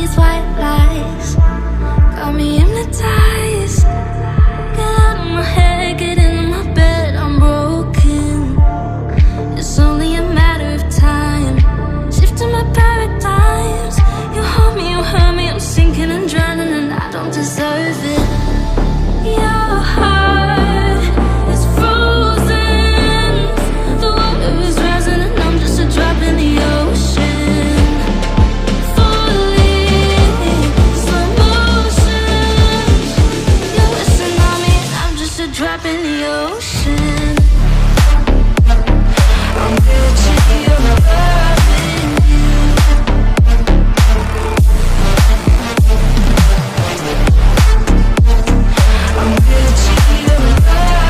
these white lies got me hypnotized. Get out of my head, get into my bed, I'm broken. It's only a matter of time, shifting my paradigms. You hold me, you hurt me, I'm sinking and drowning, and I don't deserve it. Your heart is frozen, the water is rising and I'm just a drop in the ocean. Falling, slow motion, you're a tsunami and I'm just a drop in the ocean. I'm guilty of loving you. I'm guilty of loving you.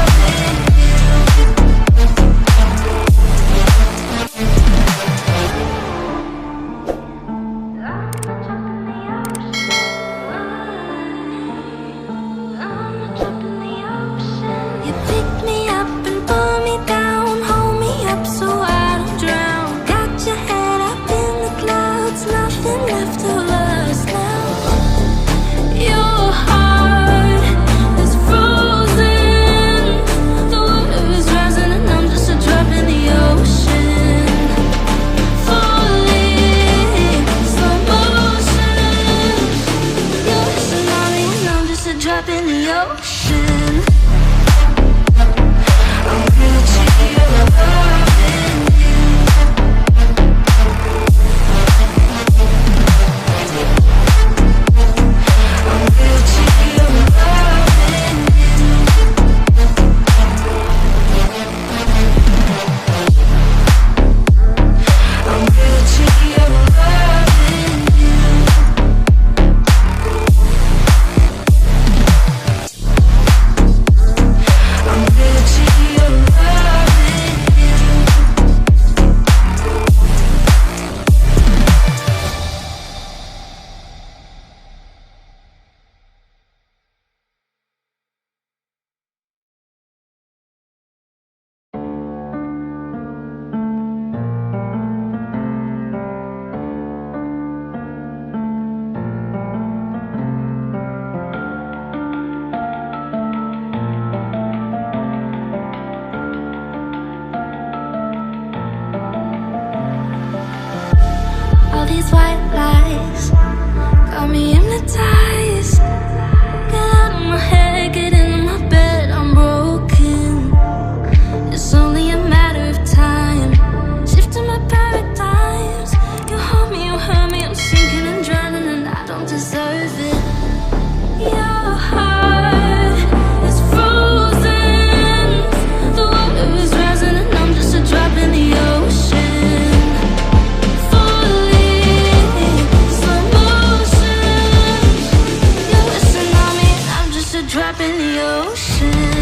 Pick me up and pull me down, hold me up so I don't drown. Got your head up in the clouds, nothing left of us now. Your heart is frozen, the water is rising and I'm just a drop in the ocean. Falling, slow motion, you're a tsunami and I'm just a drop in the ocean. I'm guilty of loving you. I'm guilty of loving you. I'm guilty of loving you. I'm guilty of loving you. All these white lies got me hypnotized. Get out of my head, get into my bed, I'm broken. It's only a matter of time, shifting my paradigms. You hold me, you hurt me, I'm sinking and drowning, and I don't deserve it. Your heart is frozen, the water is rising and I'm just a drop in the ocean. Falling, slow motion, you're a tsunami and I'm just a drop in the ocean.